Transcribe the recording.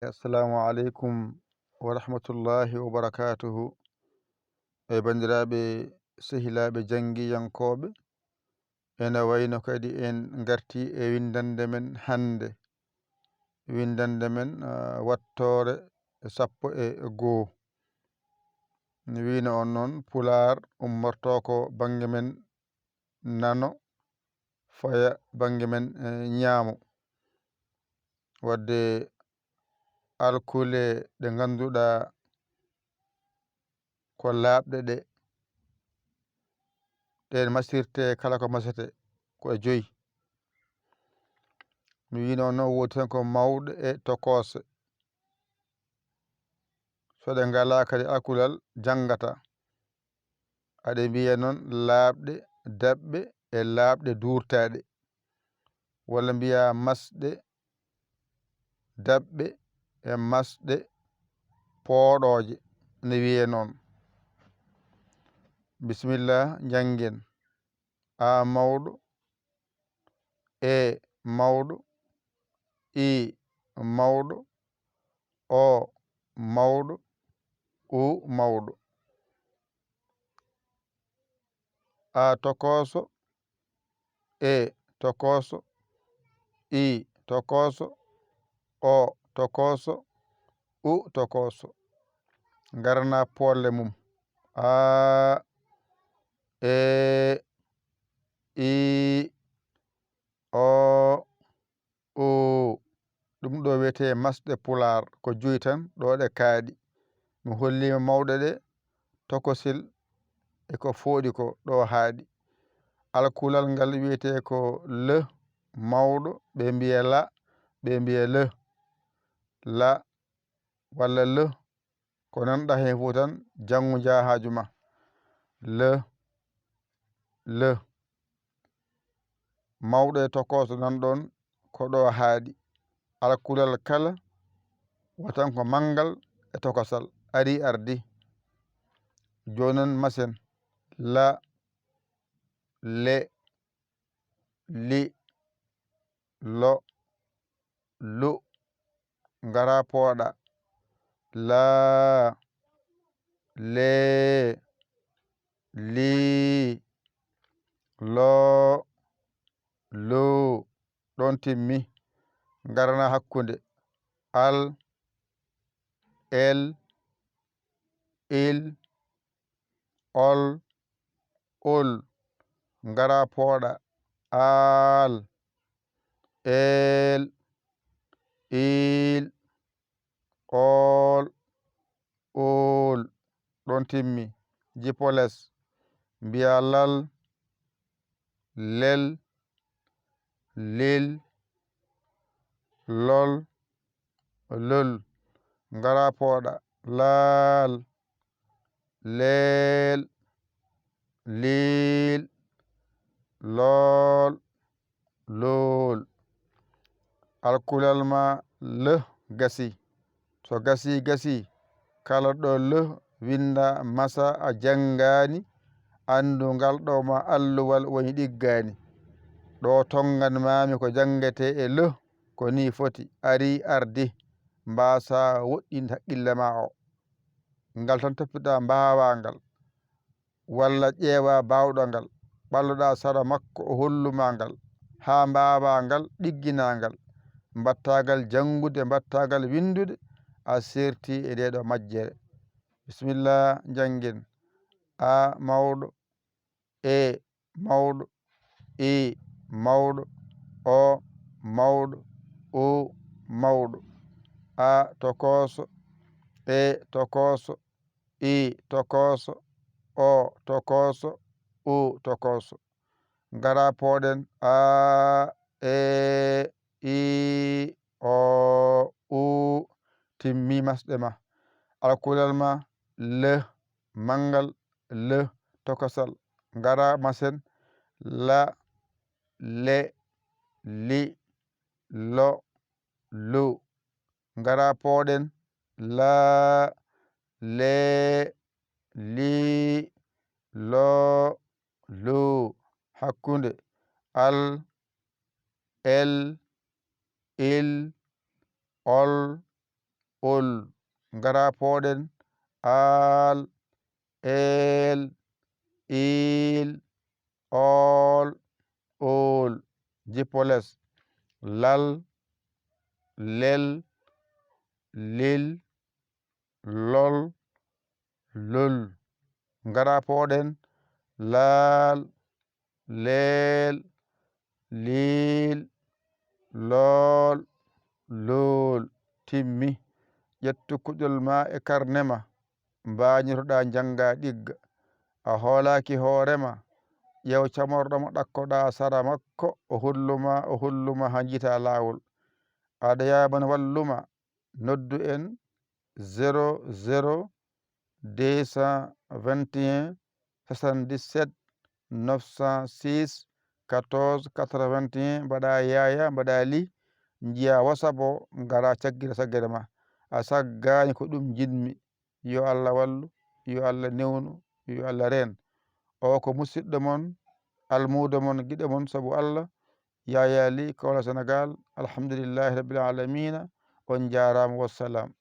assalamu aleykum wa rahmatullahi wa barakatuhu. Bandiraɓe sehilaɓe janggiyankoɓe, ene wayno kadi en garti e windande men hande. Windande men wattore 11. ni wino on noon pulaar ummorto ko banggue men nano faya banggue men ñaamo. Wadde alkule ɗe ganduɗa ko laaɓɗe ɗen masirte kala ko masete ko e 5. mi wino on noon wodi tan ko mawɗe e tokose. so ɗe ngala kadi alkulal jangata, aɗa mbiya noon laaɓɗe daɓɓe e laaɓɗe durtaɗe, walla mbiya masɗe daɓɓe e masɗe pooɗoje ne wiye noon. Bisimillah, janggen. A mawɗo, e mawɗo, I mawɗo, O mawɗo, U mawɗo. A tokoso, E tokoso, I tokoso, O tokoso, U tokoso. Garna polle mum. A, E, I, O, U. ɗum ɗo wiyete masɗe pulaar ko 5 tan ɗo ɗe kaaɗi. mi hollima mawɗe ɗe, tokosil e ko fooɗi ko ɗo haaɗi. alkulal ngal wiyete ko le mawɗo, ɓe mbiya la, ɓe mbiya le. La walla le ko nanɗa hen fof tan janngu jahaju ma. Le le mawɗo e tokoso nanɗon ko ɗo haaɗi. alkulal kala watan ko mangal e tokosal ari ardi. jonon masen la, le, li, lo, lu. ngara pooɗa la, le, li, lo, lu. ɗon timmi. garana hakkunde al, el, il, ol, ol. ngara pooɗa al, el, il, ol, ol. ɗon timmi. jipoles mbiya lal, lel, lil, lol, lol. ngara pooɗa laal, leel, liil, lool, lool. alkulal ma le gasi. so gasi kala ɗo le winda masa a janngani, andu ngal ɗo ma alluwal woni ɗiggani. ɗo tongan mami ko jangete e le ko ni foti ari ardi. mbasa woɗɗinde haqqille ma o. ngal tan toppita mbawa ngal, walla ƴeewa bawɗo ngal, ɓalloɗa sara makko o holluma ngal, ha mbawa ngal ɗiggina ngal, mbattagal jangude, mbattagal windude, a serti e ɗe ɗo majjere. Bisimillah, janggen. A mawɗo, E mawɗo, I mawɗo, O mawɗo, U mawɗo. A tokoso, E tokoso, I tokoso, O tokoso, U tokoso. ngara pooɗen a, E, I, O, U. timmi masɗe ma. alkulal ma le mangal, le tokosal. ngara masen la, le, li, lo, lu. ngara pooɗen la, le, li, lo, lu. hakkunde al, el, il, ol, ol ngara pooɗen al el il ol ol jippoles lal lel lil lol lol ngara pooɗen laal leel liil lool lool timmi ƴettu kuƴol ma e karnema mbañotoɗa janga ɗigga a hoolaki hoorema ƴeew camorɗomo ɗakkoɗa sara makko o holluma ha jiita lawol aɗa yabana walluma noddu en 00 221 77 906 14 81 mbaɗa yaya mbaɗa li jiya WhatsApp o ngara caggira saggere ma a saggani ko ɗum jinmi yo Allah wallu yo Allah newnu yo Allah reen o ko musidɗo mon almudo mon giɗo mon sabu Allah Yaya li kawla Sénégal alhamdulillahi rabbil alamina on jarama wassalam